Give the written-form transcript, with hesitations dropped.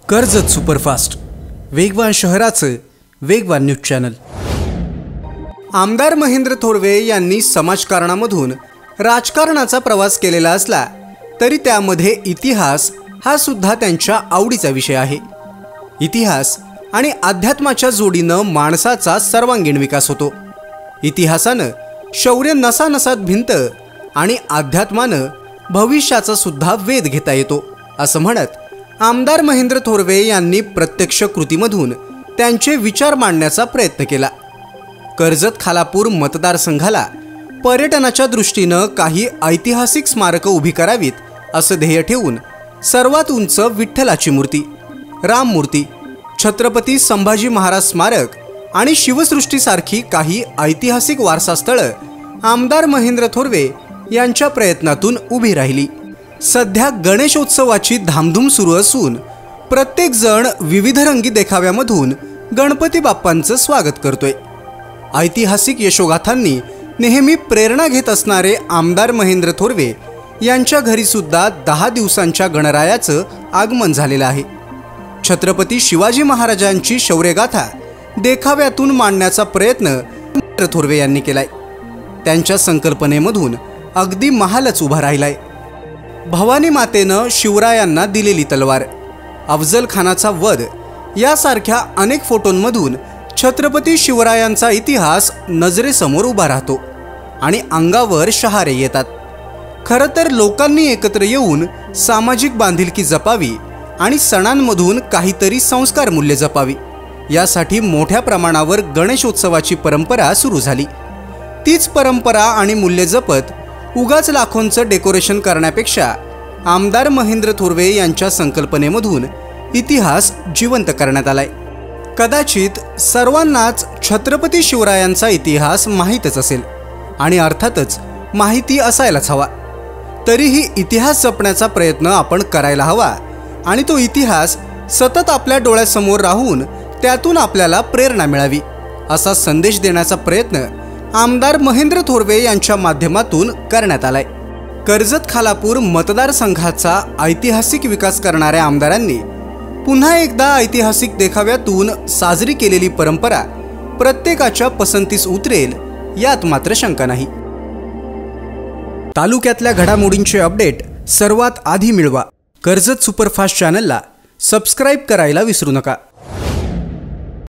Karjat superfast, वेगवान शहराचं वेगवान न्यूज चॅनल। आमदार महेंद्र थोरवे यांनी समाजकारणामधून राजकारणाचा प्रवास केलेला असला तरी त्यामध्ये इतिहास हा सुद्धा त्यांच्या आवडीचा विषय आहे। इतिहास आणि अध्यात्माच्या जोडीनं माणसाचा सर्वांगीण विकास होतो। इतिहासानं शौर्य नसानसात भिंत आणि अध्यात्मानं भविष्याचा सुद्धा वेध घेता येतो असं म्हणत आमदार महेंद्र थोरवे यांनी प्रत्यक्ष कृतीमधून त्यांचे विचार मांडण्याचा प्रयत्न केला। कर्जत खालापूर मतदारसंघाला पर्यटनाच्या दृष्टीनं काही ऐतिहासिक स्मारकं उभी करावीत असं ध्येय ठेवून सर्वात उंच विठ्ठलाची मूर्ती, राम मूर्ती, छत्रपती संभाजी महाराज स्मारक आणि शिवसृष्टीसारखी काही ऐतिहासिक वारसास्थळं आमदार महेंद्र थोरवे यांच्या प्रयत्नातून उभी राहिली। सध्या गणेशोत्सवाची धामधूम सुरू असून प्रत्येक जण विविध रंगी देखाव्यामधून गणपती बाप्पांचं स्वागत करतोय। ऐतिहासिक यशोगाथांनी नेहमी प्रेरणा घेत असणारे आमदार महेंद्र थोरवे यांच्या घरी सुद्धा 10 दिवसांच्या गणरायाचं आगमन झालेलं आहे। छत्रपती शिवाजी महाराजांची शौर्यगाथा देखाव्यातून मांडण्याचा प्रयत्न महेंद्र थोरवे यांनी केलाय। त्यांच्या संकल्पनेमधून अगदी महालच उभा राहिलाय। भवानी मातेनं शिवरायांना दिलेली तलवार, अफजल खानाचा वध यासारख्या अनेक फोटोंमधून छत्रपती शिवरायांचा इतिहास नजरेसमोर उभा राहतो आणि अंगावर शहारे येतात। खरं तर लोकांनी एकत्र येऊन सामाजिक बांधिलकी जपावी आणि सणांमधून काहीतरी संस्कार मूल्य जपावी यासाठी मोठ्या प्रमाणावर गणेशोत्सवाची परंपरा सुरू झाली। तीच परंपरा आणि मूल्य जपत उगाच लाखोंचं डेकोरेशन करण्यापेक्षा आमदार महेंद्र थोरवे यांच्या संकल्पनेमधून इतिहास जिवंत करण्यात आलाय। कदाचित सर्वांनाच छत्रपती शिवरायांचा इतिहास माहीतच असेल आणि अर्थातच माहिती असायलाच हवा, तरीही इतिहास जपण्याचा प्रयत्न आपण करायला हवा आणि तो इतिहास सतत आपल्या डोळ्यासमोर राहून त्यातून आपल्याला प्रेरणा मिळावी असा संदेश देण्याचा प्रयत्न आमदार महेंद्र थोरवे यांच्या माध्यमातून करण्यात आलाय। कर्जत खालापूर मतदारसंघाचा ऐतिहासिक विकास करणाऱ्या आमदारांनी पुन्हा एकदा ऐतिहासिक देखाव्यातून साजरी केलेली परंपरा प्रत्येकाच्या पसंतीस उतरेल यात मात्र शंका नाही। तालुक्यातल्या घडामोडींचे अपडेट सर्वात आधी मिळवा। कर्जत सुपरफास्ट चॅनलला सबस्क्राइब करायला विसरू नका।